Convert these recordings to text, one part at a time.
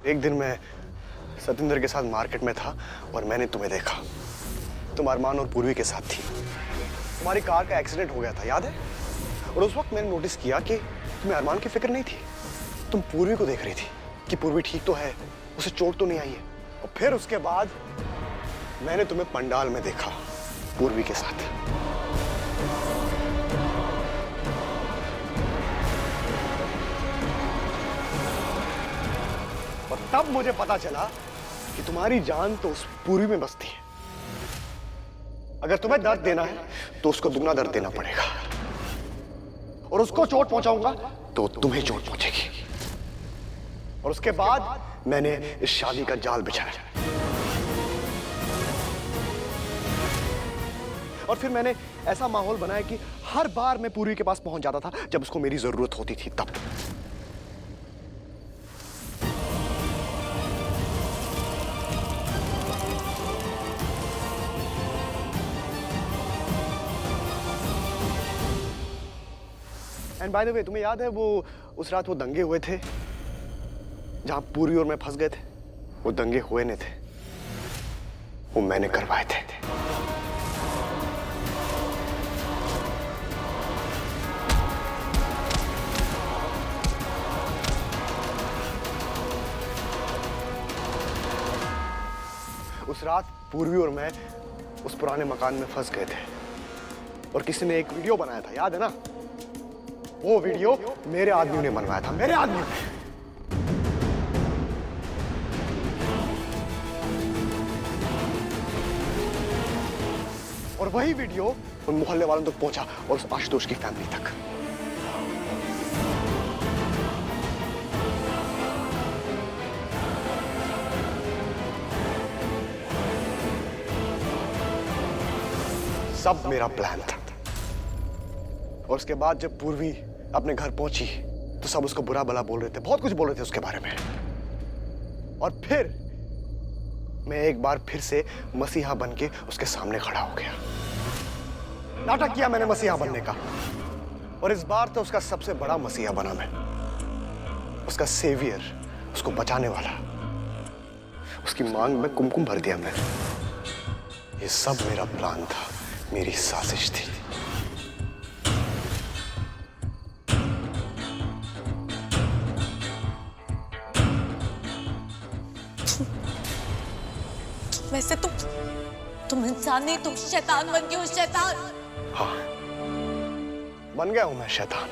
एक दिन मैं सतेंद्र के साथ मार्केट में था और मैंने तुम्हें देखा। तुम अरमान और पूर्वी के साथ थी। तुम्हारी कार का एक्सीडेंट हो गया था, याद है? और उस वक्त मैंने नोटिस किया कि तुम्हें अरमान की फिक्र नहीं थी। तुम पूर्वी को देख रही थी कि पूर्वी ठीक तो है, उसे चोट तो नहीं आई है। और फिर उसके बाद मैंने तुम्हें पंडाल में देखा पूर्वी के साथ। और तब मुझे पता चला कि तुम्हारी जान तो उस पूर्वी में बसती है। अगर तुम्हें दर्द देना है तो उसको दुगना दर्द देना पड़ेगा, और उसको चोट पहुंचाऊंगा तो तुम्हें चोट पहुंचेगी। और उसके बाद मैंने इस शादी का जाल बिछाया, और फिर मैंने ऐसा माहौल बनाया कि हर बार मैं पूर्वी के पास पहुंच जाता था जब उसको मेरी जरूरत होती थी तब। एंड बाय द वे, तुम्हें याद है वो उस रात वो दंगे हुए थे जहां पूरी और मैं फंस गए थे? वो दंगे हुए नहीं थे, वो मैंने करवाए थे। उस रात पूर्वी और मैं उस पुराने मकान में फंस गए थे और किसी ने एक वीडियो बनाया था, याद है ना? वो वीडियो मेरे आदमियों ने बनवाया था, मेरे आदमियों ने। और वही वीडियो उन मोहल्ले वालों तक पहुंचा और उस आशुतोष की फैमिली तक। सब मेरा प्लान था। और उसके बाद जब पूर्वी अपने घर पहुंची तो सब उसको बुरा भला बोल रहे थे, बहुत कुछ बोल रहे थे उसके बारे में। और फिर मैं एक बार फिर से मसीहा बनके उसके सामने खड़ा हो गया। नाटक किया मैंने मसीहा बनने का, और इस बार तो उसका सबसे बड़ा मसीहा बना मैं, उसका सेवियर, उसको बचाने वाला। उसकी मांग में कुमकुम भर दिया मैंने। ये सब मेरा प्लान था, मेरी साजिश थी। वैसे तुम इंसान नहीं, तुम शैतान बन गए हो, शैतान। हाँ, बन गया हूं मैं शैतान।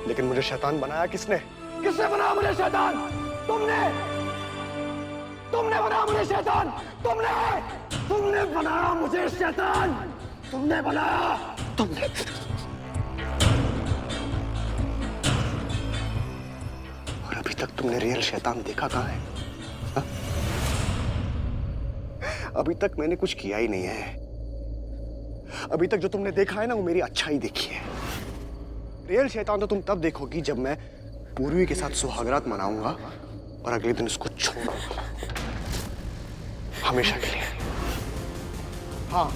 लेकिन मुझे शैतान बनाया किसने? किसने बनाया मुझे शैतान? तुमने बनाया मुझे शैतान। तुमने बनाया मुझे शैतान। तुमने बनाया, तुमने। और अभी तक तुमने रियल शैतान देखा कहां है? हा? अभी तक मैंने कुछ किया ही नहीं है। अभी तक जो तुमने देखा है ना, वो मेरी अच्छाई देखी है। रियल शैतान तो तुम तब देखोगी जब मैं पूर्वी के साथ सुहागरात मनाऊंगा और अगले दिन उसको छोड़ूंगा हमेशा के लिए। हाँ,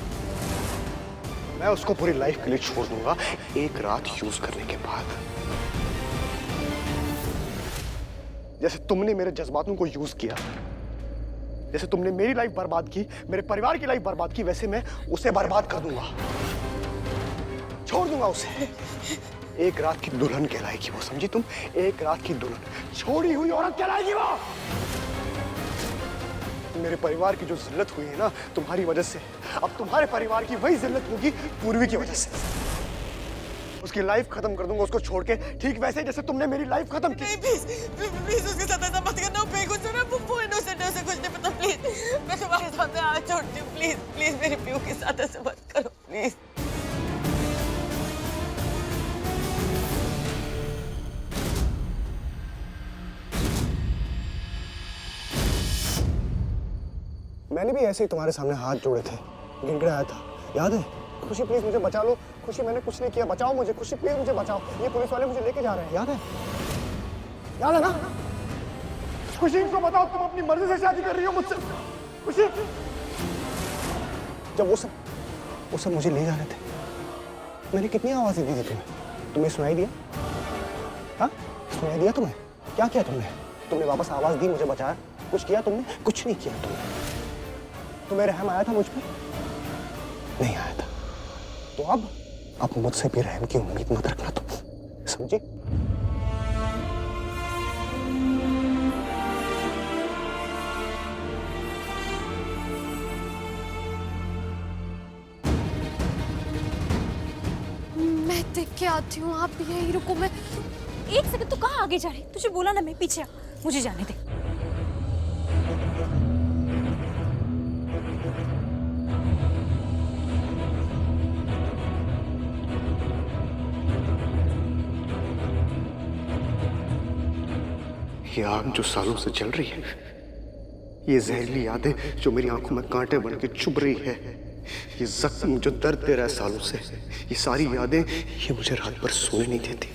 मैं उसको पूरी लाइफ के लिए छोड़ दूंगा, एक रात यूज करने के बाद। जैसे तुमने मेरे जज्बातों को यूज किया, जैसे तुमने मेरी लाइफ बर्बाद की, मेरे परिवार की लाइफ बर्बाद की, वैसे मैं उसे बर्बाद कर दूंगा, छोड़ दूंगा उसे। एक रात की दुल्हन कहलाएगी वो, समझी तुम? एक रात की दुल्हन, छोड़ी हुई औरत कहलाएगी वो। मेरे परिवार की जो जिल्लत हुई है ना तुम्हारी वजह से, अब तुम्हारे परिवार की वही जिल्लत होगी पूर्वी की वजह से। उसकी लाइफ खत्म कर दूंगा उसको छोड़ के, ठीक वैसे जैसे तुमने मेरी लाइफ खत्म की। प्लीज उसके साथ ऐसा मत करना, बेगुन से ना, वो इनोसेंट है, उसे कुछ नहीं पता। प्लीज मैं तुम्हारे सामने हाथ जोड़ती हूँ, प्लीज मेरे प्यू के साथ ऐसे मत करो, प्लीज। मैंने भी ऐसे ही तुम्हारे सामने हाथ जोड़े थे, गिड़गिड़ाया था, याद है? खुशी प्लीज मुझे बचा लो, खुशी मैंने कुछ नहीं किया, बचाओ मुझे, खुशी प्लीज मुझे बचाओ, ये पुलिस वाले मुझे लेके जा रहे हैं, याद है? याद है ना? खुशी इनको बताओ तुम अपनी मर्जी से शादी कर रही हो मुझसे। खुशी, जब वो सब मुझे ले जा रहे थे, मैंने कितनी आवाजें दी थी तुम्हें? तुम्हें सुनाई दिया? हाँ, सुनाई दिया तुम्हें? क्या किया तुमने? तुमने वापस आवाज दी, मुझे बचाया, कुछ किया तुमने? कुछ नहीं किया तुमने। तुम्हें रहम आया था मुझ पर? नहीं आया था। तो अब मुझसे भी रहम की उम्मीद मत रखना तुम, समझे? मैं देख के आती हूँ, आप यही रुको। मैं एक सेकंड, तू कहाँ आगे जा रही? तुझे बोला ना मैं पीछे आ, मुझे जाने दे। ये आग जो सालों से जल रही है, ये जहरीली यादें जो मेरी आंखों में कांटे बन के चुभ रही है, ये जख्म जो दर्द दे रहा है सालों से, ये सारी यादें ये मुझे रात भर सोने नहीं देती।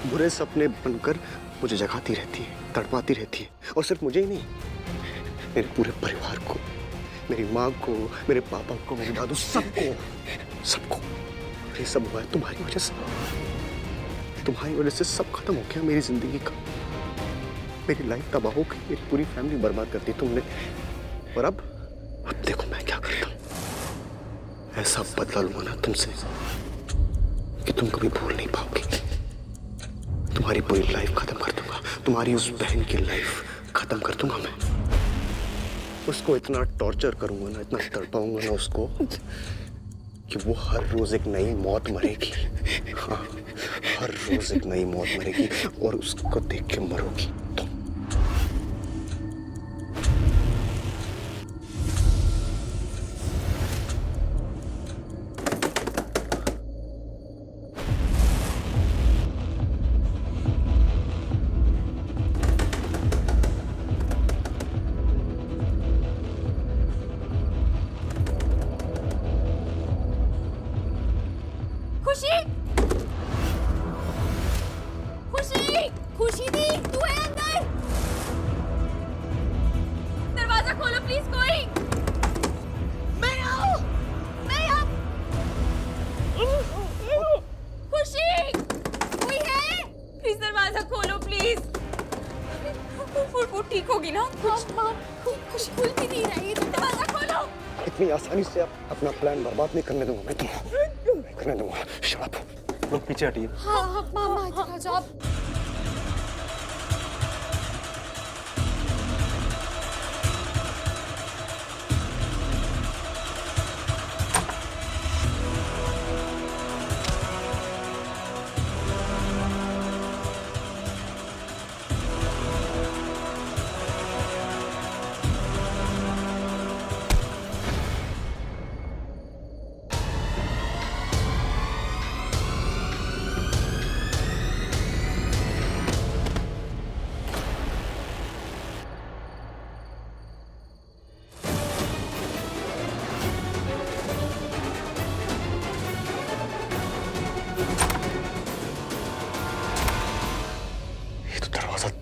बुरे सपने बनकर मुझे जगाती रहती है, तड़पाती रहती है, और सिर्फ मुझे ही नहीं, मेरे पूरे परिवार को, मेरी माँ को, मेरे पापा को, मेरे दादू, सबको। ये सब हुआ है तुम्हारी वजह से। तुम्हारी वजह से सब खत्म हो गया मेरी जिंदगी का। मेरी लाइफ तबाह हो गई, मेरी पूरी फैमिली बर्बाद कर दी तुमने। और अब देखो मैं क्या करता हूँ। ऐसा बदला लूंगा ना तुमसे कि तुम कभी भूल नहीं पाओगे। तुम्हारी पूरी लाइफ खत्म कर दूंगा, तुम्हारी उस बहन की लाइफ खत्म कर दूंगा मैं। उसको इतना टॉर्चर करूंगा ना, इतना तड़पाऊंगा ना उसको कि वो हर रोज एक नई मौत मरेगी। हाँ, हर रोज एक नई मौत मरेगी और उसको देख के मरोगी तुम। खुशी दी, तू है अंदर? दरवाजा खोलो प्लीज कोई। मैं यहाँ। खुशी, कोई है? प्लीज दरवाजा खोलो प्लीज। वो ठीक होगी ना? खुशी खुल भी नहीं रही, दरवाजा खोलो। इतनी आसानी से अपना प्लान बर्बाद नहीं करने दूंगा मैं तुम्हें, नहीं करने दूंगा। शट अप, लोग पीछे हटिए। हाँ, मामा आ जाओ।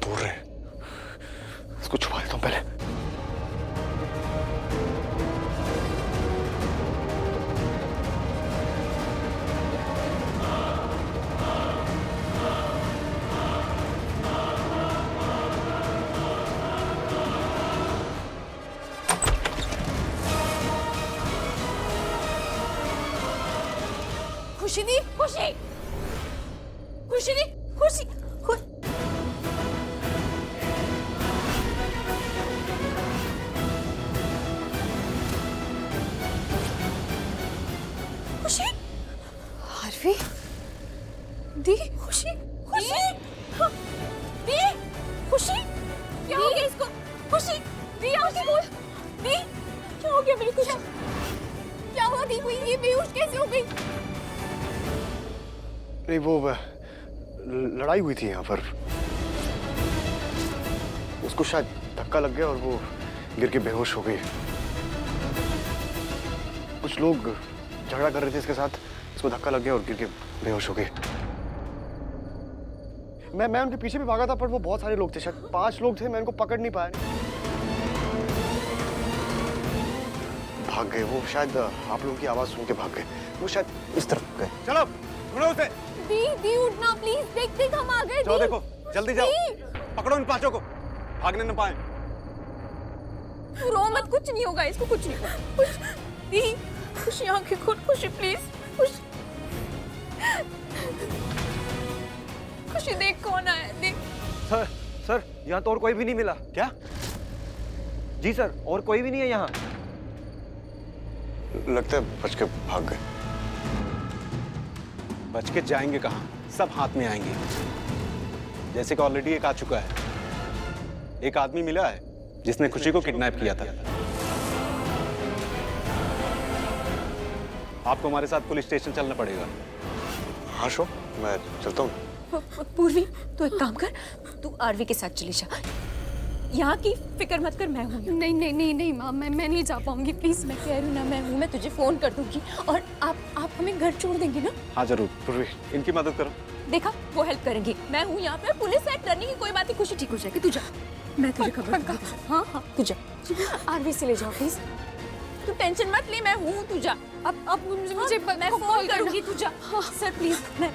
दूर रहे, इसको छुपा देता हूं पहले। खुशी दी, खुशी, खुशी दी, खुशी, खुशी, हार्वी, दी, खुशी, खुशी, दी, खुशी, क्या हो गया इसको? खुशी, दी आंखें खोल, दी, क्या हो गया मेरी खुशी? क्या हुआ दी? हुई ये बेहोश कैसे हो गई? नहीं, वो लड़ाई हुई थी यहाँ पर, उसको शायद धक्का लग गया और वो गिर के बेहोश हो गई। कुछ लोग झगड़ा कर रहे थे इसके साथ, इसको धक्का लग गया और गिर के बेहोश हो गई। मैं उनके पीछे भी भागा था, पर वो बहुत सारे लोग थे, शायद 5 लोग थे, मैं उनको पकड़ नहीं पाया। भाग गए वो, शायद आप लोगों की आवाज सुन के भाग गए। वो शायद इस तरफ गए। चलो ढूंढो उसे। दी उठना प्लीज, देख देख हम आ गए। जाओ दी, देखो, जल्दी जाओ, पकड़ो इन पांचों को, भागने न पाए। रो मत, कुछ नहीं होगा इसको, कुछ नहीं होगा। दी खुशी आंखें खोल, खुशी प्लीज, खुशी खुशी देख कौन आया, देख। सर यहाँ तो और कोई भी नहीं मिला। क्या? जी सर, और कोई भी नहीं है यहाँ। लगता है बच के भाग गए। बच के जाएंगे कहाँ, सब हाथ में आएंगे। जैसे कि ऑलरेडी एक आ चुका है, एक आदमी मिला है जिसने खुशी को किडनैप किया था। आपको हमारे साथ पुलिस स्टेशन चलना पड़ेगा। हाँ शो, मैं चलता हूँ। पूर्वी तू एक काम कर, तू आरवी के साथ चली जा। यहाँ की फिक्र मत कर, मैं हूँ। नहीं नहीं नहीं नहीं माँ, मैं नहीं जा पाऊंगी, प्लीज। मैं कह रही हूँ ना, मैं हूँ, मैं तुझे फोन कर दूंगी। और आप हमें घर छोड़ देंगे ना? हाँ जरूर, पूर्वी इनकी मदद करो। देखा, वो हेल्प करेंगे। मैं हूँ यहाँ पे, पुलिस से डरने की कोई बात नहीं, खुशी ठीक हो जाएगी। तू जा, मैं तुझे खबर दूंगी। हाँ हाँ तू जा, आरवी से ले जाओ प्लीज। तू टेंशन मत ले, मैं हूँ, तू जा। अब मुझे मैं फोन करूंगी, तू जा। हाँ सर प्लीज। मैं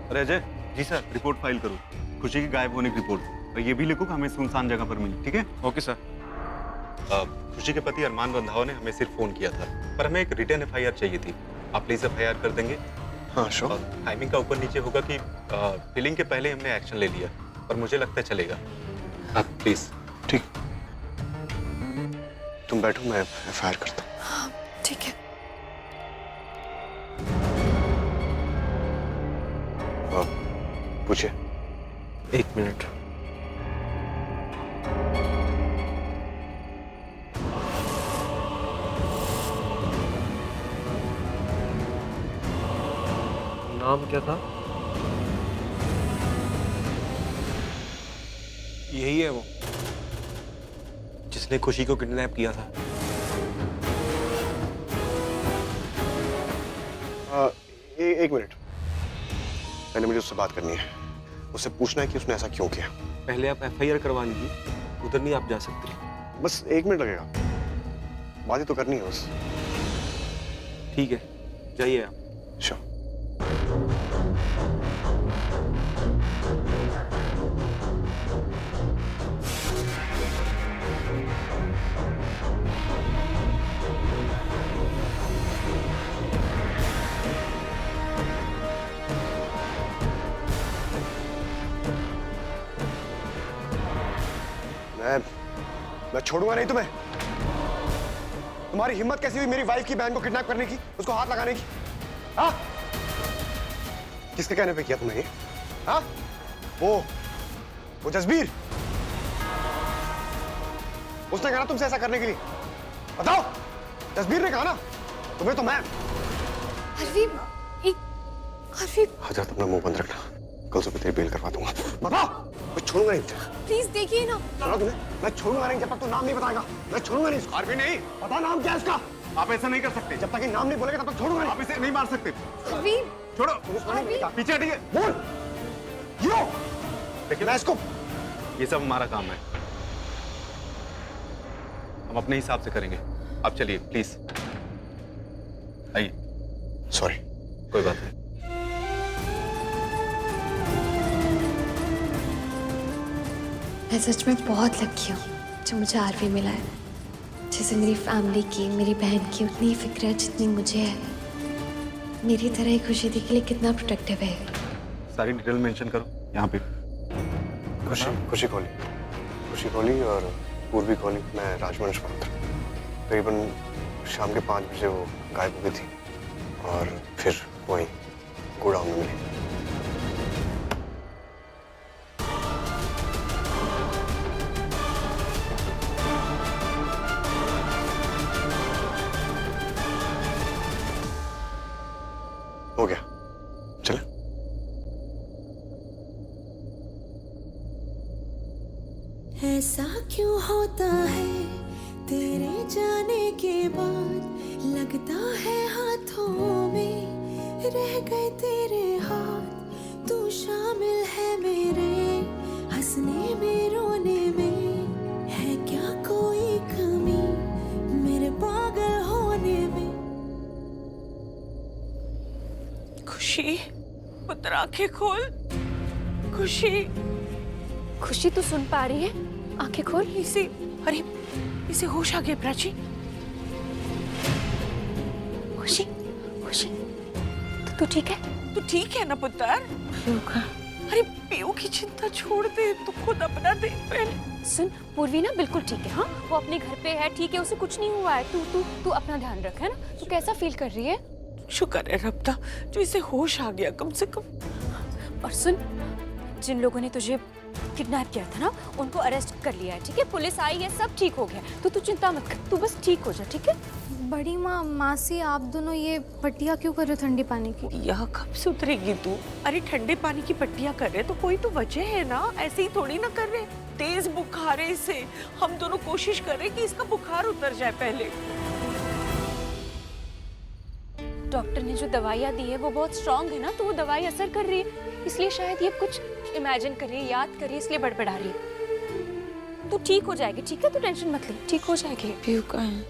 अरे अजय। जी सर। रिपोर्ट फाइल करो, खुशी की गायब होने की रिपोर्ट, और ये भी लिखो कि हमें सुनसान जगह पर मिली। ठीक है? Okay sir. खुशी के पति अरमान रंधावा ने हमें सिर्फ फोन किया था, पर हमें एक रिटर्न एफआईआर चाहिए थी। आप प्लीज एफआईआर कर देंगे? हाँ शो। टाइमिंग का ऊपर नीचे होगा कि फिलिंग के पहले हमने एक्शन ले लिया, पर मुझे लगता है चलेगा। आप प्लीज। ठीक, तुम बैठो, मैं एफआईआर करता हूँ। ठीक है। पूछिए। 1 मिनट। नाम क्या था? यही है वो जिसने खुशी को किडनैप किया था। एक मिनट, पहले मुझे उससे बात करनी है। उससे पूछना है कि उसने ऐसा क्यों किया। पहले आप एफआईआर करवा लीजिए, उधर नहीं आप जा सकते। बस 1 मिनट लगेगा, बात ही तो करनी है बस। ठीक है, जाइए आप। श्योर। मैं छोड़ूंगा नहीं तुम्हें। तुम्हारी हिम्मत कैसी हुई मेरी वाइफ की बहन को किडनैप करने की, उसको हाथ लगाने की? हाँ, किसके कहने पे किया तुमने ये? हाँ, वो जसबीर, उसने कहा ना तुमसे ऐसा करने के लिए? बताओ, जसबीर ने कहा ना? तुम्हें तो मैं। हरवीब हजार तुमने मुंह बंद रखना, कल सुबह तेरी बेल करवा दूंगा। बताओ, मैं छोड़ूंगा नहीं। प्लीज देखिए ना। सुना तुमने? मैं छोड़ूंगा नहीं जब तक तू नाम नहीं बताएगा। मैं छोड़ूंगा नहीं। आरवी नहीं पता नाम क्या है उसका? आप ऐसा नहीं कर सकते। जब तक ये नाम नहीं बोलेगा तब तक छोड़ूंगा नहीं। आप इसे नहीं मार सकते। हरवीब छोड़ो। हरवीब पीछे हटिए। बोल। यो। देखिए मैं इसको। ये सब हमारा काम है, हम अपने हिसाब से करेंगे। आप चलिए प्लीज, आइए। सॉरी। कोई बात नहीं। मैं सच में बहुत लकी हूँ जो मुझे आरवी मिला है। जैसे मेरी फैमिली की, मेरी बहन की उतनी ही फिक्र है जितनी मुझे है। मेरी तरह ही खुशी दी के लिए कितना प्रोटेक्टिव है। सारी डिटेल मेंशन करो यहाँ पे। खुशी कोहली और पूर्वी कोहली। मैं राजवंश मल्होत्रा। करीबन शाम के 5 बजे वो गायब हो गई थी और फिर वहीं गोडाउन में मिली। हो गया, चले। ऐसा क्यों होता है तेरे जाने के बाद, लगता है हाथों में रह गए तेरे हाथ। तू शामिल है मेरे हंसने में, रोने में, है क्या कोई कमी? खुशी, पुत्र आंखें खोल। खुशी, खुशी तू सुन पा रही है? आंखें खोल। अरे इसे होश आ गया प्राची। खुशी, खुशी, तू ठीक है? तू ठीक है ना पुत्र? अरे पीयू की चिंता छोड़ दे, तू खुद अपना देख पहले। सुन, पूर्वी ना बिल्कुल ठीक है। हाँ, वो अपने घर पे है, ठीक है, उसे कुछ नहीं हुआ है। तू अपना ध्यान रख, है ना? तू कैसा फील कर रही है? शुक्र है रब का जो इसे होश आ गया कम से कम। और सुन, जिन लोगों ने तुझे किडनैप किया था ना, उनको अरेस्ट कर लिया है, ठीक है? पुलिस आई है, सब ठीक हो गया। तू चिंता मत कर, तू बस ठीक हो जा, ठीक है? बड़ी माँ, मासी, आप दोनों ये पट्टियाँ क्यों कर रहे हो ठंडे पानी की? यह कब सुधरेगी तू? अरे ठंडे पानी की पट्टियां कर रहे तो कोई तो वजह है ना, ऐसे ही थोड़ी ना कर रहे। तेज बुखार है इसे, हम दोनों कोशिश कर रहे कि इसका बुखार उतर जाए पहले। डॉक्टर ने जो दवाइयाँ दी है वो बहुत स्ट्रांग है ना, तो वो दवाई असर कर रही है, इसलिए शायद ये कुछ इमेजिन कर रही है, याद कर रही है, इसलिए बड़बड़ा रही है। तू ठीक हो जाएगी, ठीक है? तू टेंशन मत ले, ठीक हो जाएगी। पीयू कहाँ है?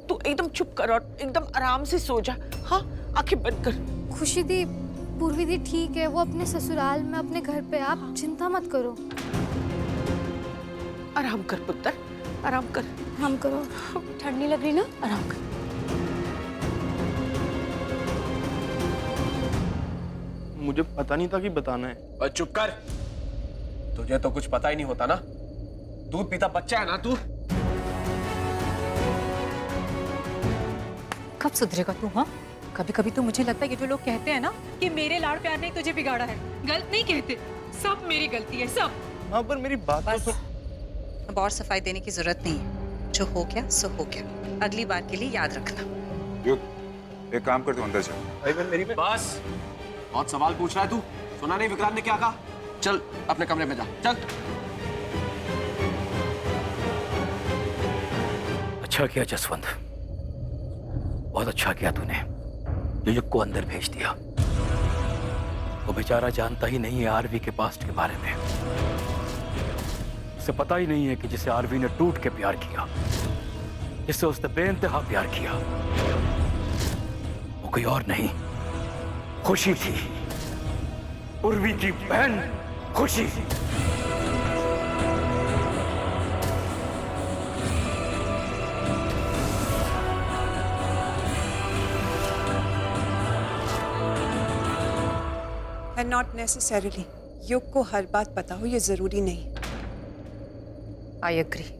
तू एकदम चुप कर और एकदम आराम से सो जा। हाँ, आंखें बंद कर। खुशी दी, पूर्वी दी ठीक है, वो अपने ससुराल में अपने घर पे, आप चिंता मत करो। आराम कर पुत्र, आराम कर। हम करो। ठंड नहीं लग रही ना? आराम कर। मुझे पता नहीं था कि बताना है। और चुप कर, तुझे तो कुछ पता ही नहीं होता ना। दूध पीता बच्चा है ना तू। कब सुधरेगा तू? हाँ, कभी कभी तो मुझे लगता है ये जो लोग कहते हैं ना कि मेरे लाड़ प्यार ने तुझे बिगाड़ा है, गलत नहीं कहते। सब मेरी गलती है, सब। हाँ, पर मेरी बात तो बस सुन। अब और सफाई देने की जरूरत नहीं है। जो हो गया सो हो गया, अगली बार के लिए याद रखना। एक काम कर, तू अंदर चल। भाई मैं मेरी बस, बहुत सवाल पूछ रहा है तू। सुना नहीं विक्रांत ने क्या कहा? चल अपने कमरे में जा, चल। अच्छा किया जसवंत, बहुत अच्छा किया तूने युयुक को अंदर भेज दिया। वो बेचारा जानता ही नहीं है आरवी के पास्ट के बारे में। उसे पता ही नहीं है कि जिसे आरवी ने टूट के प्यार किया, जिससे उसने बेइंतहा प्यार किया, वो कोई और नहीं, खुशी थी। उर्वी की बहन खुशी। And not necessarily. युग को हर बात पता हो ये जरूरी नहीं। I agree.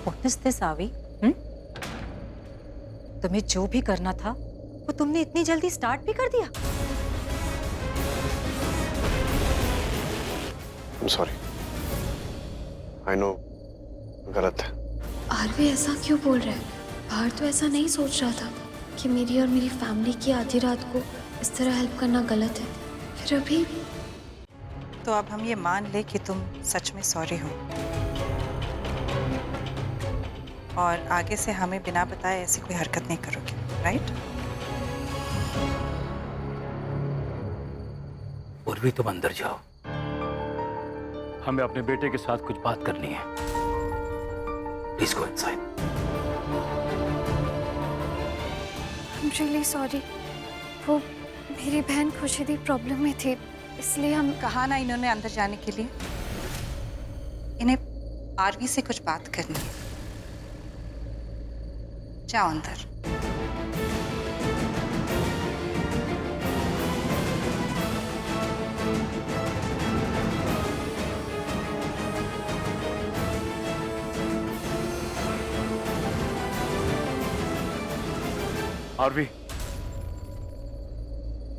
What is this, आवी? तुम्हें जो भी करना था वो तुमने इतनी जल्दी स्टार्ट भी कर दिया। I'm sorry. I know, गलत है। आरवी ऐसा क्यों बोल रहा है? बाहर तो ऐसा नहीं सोच रहा था कि मेरी और मेरी फैमिली की आधी रात को इस तरह हेल्प करना गलत है। फिर अभी तो अब हम ये मान ले कि तुम सच में सॉरी हो और आगे से हमें बिना बताए ऐसी कोई हरकत नहीं करोगे, राइट? उर्वी तुम अंदर जाओ, हमें अपने बेटे के साथ कुछ बात करनी है। Please go inside. I'm really sorry. वो मेरी बहन खुशी दी प्रॉब्लम में थी, इसलिए हम कहा ना इन्होंने अंदर जाने के लिए। इन्हें आरवी से कुछ बात करनी है। जाओ अंदर। आरवी,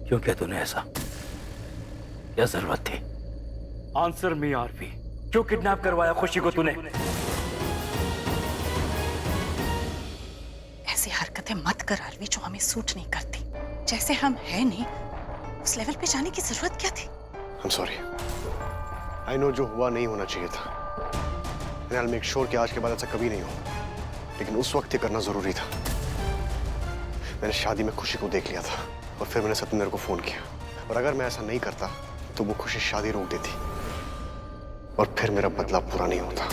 क्यों किया तूने ऐसा? क्या जरूरत थी? आंसर मी आरवी, क्यों किडनैप करवाया खुशी को तूने? ऐसी हरकतें मत कर आरवी जो हमें सूट नहीं करती। जैसे हम हैं नहीं, उस लेवल पे जाने की जरूरत क्या थी? I'm sorry. I know जो हुआ नहीं होना चाहिए था। And I'll make sure कि आज के बाद ऐसा कभी नहीं हो। लेकिन उस वक्त ये करना जरूरी था। मैंने शादी में खुशी को देख लिया था और फिर मैंने सत्येंद्र को फोन किया, और अगर मैं ऐसा नहीं करता तो वो खुशी शादी रोक देती और फिर मेरा बदला पूरा नहीं होता।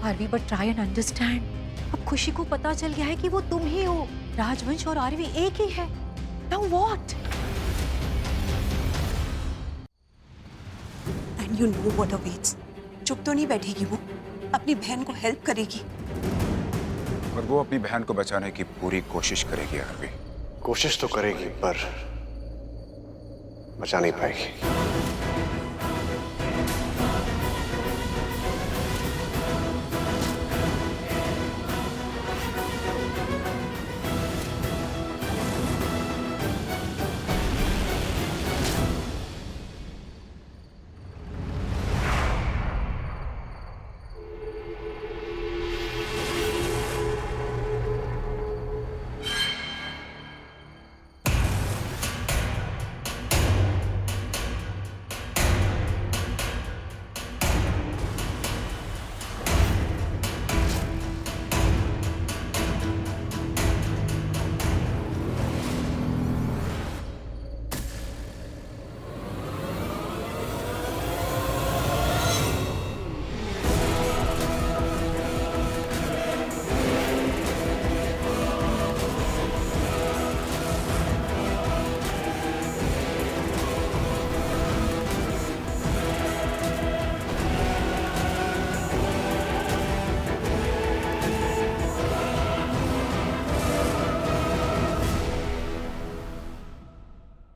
Aarvi, but try and understand. अब खुशी को पता चल गया है कि वो तुम ही हो। राजवंश और आरवी एक ही है। Now what? And you know what awaits. चुप तो नहीं बैठेगी वो, अपनी बहन को हेल्प करेगी। और वो अपनी बहन को बचाने की पूरी कोशिश करेगी आरवी। कोशिश तो करेगी पर बचा नहीं पाएगी।